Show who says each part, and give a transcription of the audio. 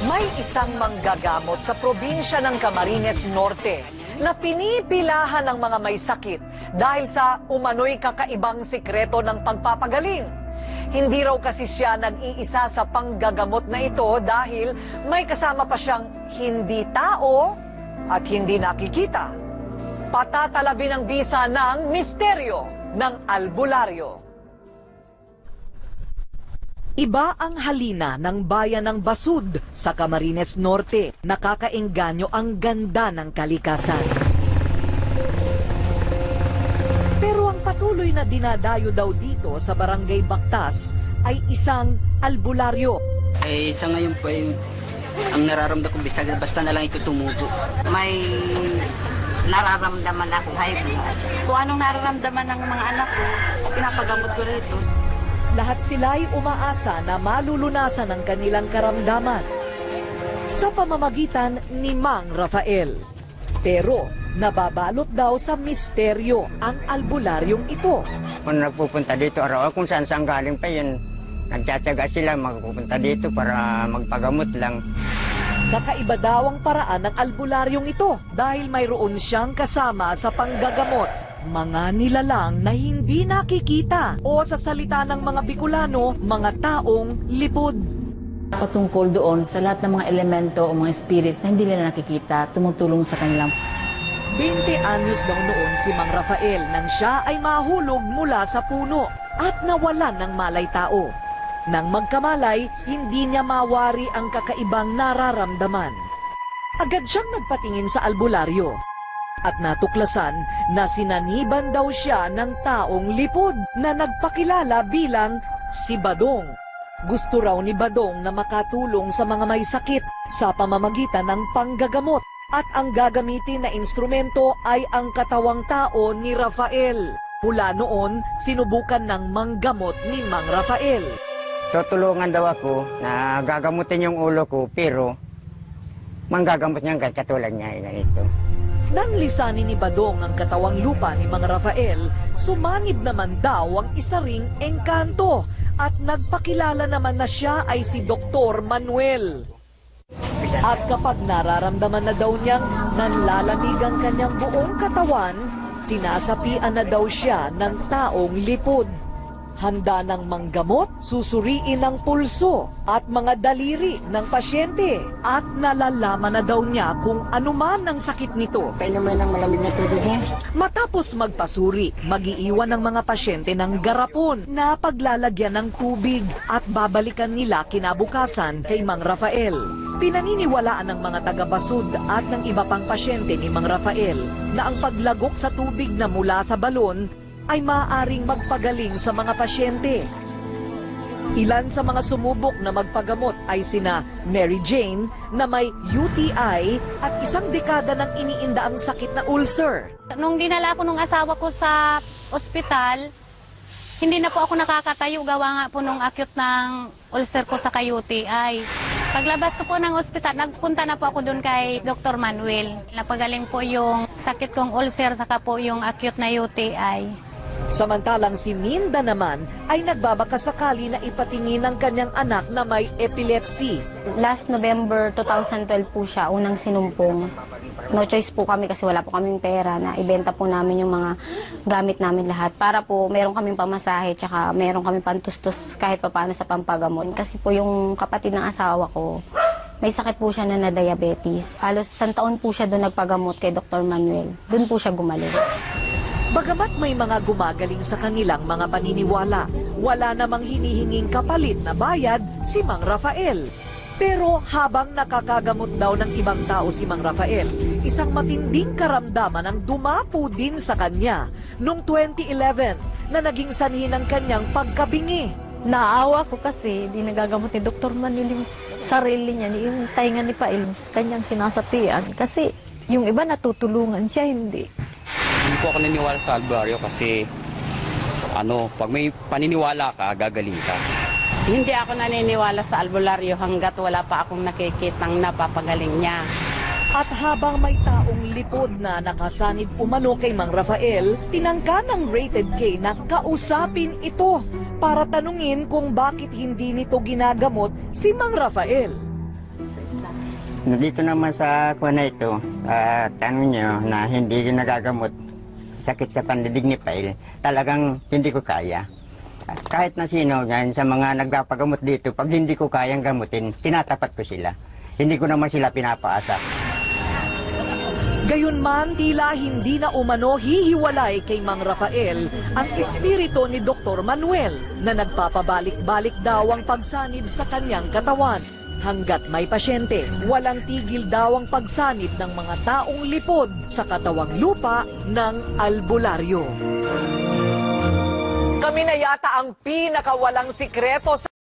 Speaker 1: May isang manggagamot sa probinsya ng Camarines Norte na pinipilahan ng mga may sakit dahil sa umano'y kakaibang sikreto ng pagpapagaling. Hindi raw kasi siya nag-iisa sa panggagamot na ito dahil may kasama pa siyang hindi tao at hindi nakikita. Patatalabin ang bisa ng misteryo ng albularyo. Iba ang halina ng bayan ng Basud sa Camarines Norte. Nakakaengganyo ang ganda ng kalikasan. Pero ang patuloy na dinadayo daw dito sa Barangay Bactas ay isang albularyo.
Speaker 2: Sa ngayon po ang nararamdaman ko basta na lang ito tumubo.
Speaker 3: May nararamdaman ako high blood. Kung anong nararamdaman ng mga anak ko, pinapagamot ko rito.
Speaker 1: Lahat sila'y umaasa na malulunasan ang kanilang karamdaman sa pamamagitan ni Mang Rafael. Pero nababalot daw sa misteryo ang albularyong ito.
Speaker 4: Kung nagpupunta dito araw, kung saan galing pa yun, nagtsatsaga sila magpupunta dito para magpagamot lang.
Speaker 1: Kakaiba daw ang paraan ng albularyong ito dahil mayroon siyang kasama sa panggagamot. Mga nilalang na hindi nakikita o sa salita ng mga Bicolano, mga taong lipod.
Speaker 5: Patungkol doon sa lahat ng mga elemento o mga spirits na hindi nila nakikita, tumutulong sa kanilang
Speaker 1: 20 anyos daw noon si Mang Rafael nang siya ay mahulog mula sa puno at nawalan ng malay tao. Nang magkamalay, hindi niya mawari ang kakaibang nararamdaman. Agad siyang nagpatingin sa albularyo at natuklasan na sinaniban daw siya ng taong lipod na nagpakilala bilang si Badong. Gusto raw ni Badong na makatulong sa mga may sakit sa pamamagitan ng panggagamot at ang gagamitin na instrumento ay ang katawang tao ni Rafael. Mula noon, sinubukan ng manggamot ni Mang Rafael.
Speaker 4: Tutulungan daw ako na gagamutin yung ulo ko, pero manggagamot niya katulad niya ganito.
Speaker 1: Nang lisanin ni Badong ang katawang lupa ni Mang Rafael, sumanib naman daw ang isa ring engkanto at nagpakilala naman na siya ay si Dr. Manuel. At kapag nararamdaman na daw niyang nanlalamig ang kanyang buong katawan, sinasapian na daw siya ng taong lipod. Handa ng manggamot, susuriin ang pulso at mga daliri ng pasyente at nalalaman na daw niya kung anuman ang sakit nito.
Speaker 3: Painuman ng malamig na tubig niya.
Speaker 1: Matapos magpasuri, mag-iiwan ng mga pasyente ng garapon na paglalagyan ng tubig at babalikan nila kinabukasan kay Mang Rafael. Pinaniniwalaan ng mga taga-Basud at ng iba pang pasyente ni Mang Rafael na ang paglagok sa tubig na mula sa balon ay maaaring magpagaling sa mga pasyente. Ilan sa mga sumubok na magpagamot ay sina Mary Jane na may UTI at isang dekada nang iniinda ang sakit na ulcer.
Speaker 6: Nung dinala ko nung asawa ko sa ospital, hindi na po ako nakakatayo gawa nga po nung acute ng ulcer ko sa UTI. Paglabas ko po ng ospital, nagpunta na po ako doon kay Dr. Manuel. Napagaling po yung sakit kong ulcer saka po yung acute na UTI.
Speaker 1: Samantalang si Minda naman ay nagbabakasakali na ipatingin ang kanyang anak na may epilepsy.
Speaker 7: Last November 2012 po siya, unang sinumpong. No choice po kami kasi wala po kaming pera na ibenta po namin yung mga gamit namin lahat. Para po meron kaming pamasahe tsaka meron kaming pantustos kahit papaano sa pampagamot. Kasi po yung kapatid ng asawa ko, may sakit po siya na diabetes. Halos 1 taon po siya doon nagpagamot kay Dr. Manuel. Doon po siya gumaling.
Speaker 1: Bagamat may mga gumagaling sa kanilang mga paniniwala, wala namang hinihinging kapalit na bayad si Mang Rafael. Pero habang nakakagamot daw ng ibang tao si Mang Rafael, isang matinding karamdaman ang dumapo din sa kanya noong 2011 na naging sanhi ng kanyang pagkabingi.
Speaker 8: Naawa ko kasi di nagagamot ni Dr. Manuel yung sarili niya, yung tainga ni Pail sa kanyang sinasapian. Kasi yung iba natutulungan siya, hindi.
Speaker 9: Hindi po ako naniniwala sa albularyo kasi pag may paniniwala ka, gagaling ka.
Speaker 3: Hindi ako naniniwala sa albularyo hanggat wala pa akong nakikitang napapagaling niya.
Speaker 1: At habang may taong lipod na nakasanib umano kay Mang Rafael, tinangka ng Rated K na kausapin ito para tanungin kung bakit hindi nito ginagamot si Mang Rafael.
Speaker 3: Sa
Speaker 4: Dito naman sa kuha na ito, tanong nyo na hindi nagagamot sakit sa pandidig ni Pail, talagang hindi ko kaya. Kahit na sino yan, sa mga nagpapagamot dito, pag hindi ko kayang gamutin, tinatapat ko sila. Hindi ko naman sila pinapaasa.
Speaker 1: Gayunman, tila hindi na umano hihiwalay kay Mang Rafael ang espiritu ni Dr. Manuel na nagpapabalik-balik daw ang pagsanib sa kanyang katawan. Hanggat may pasyente, walang tigil daw ang pagsanib ng mga taong lipod sa katawang lupa ng albularyo. Kami na yata ang pinakawalang sikreto sa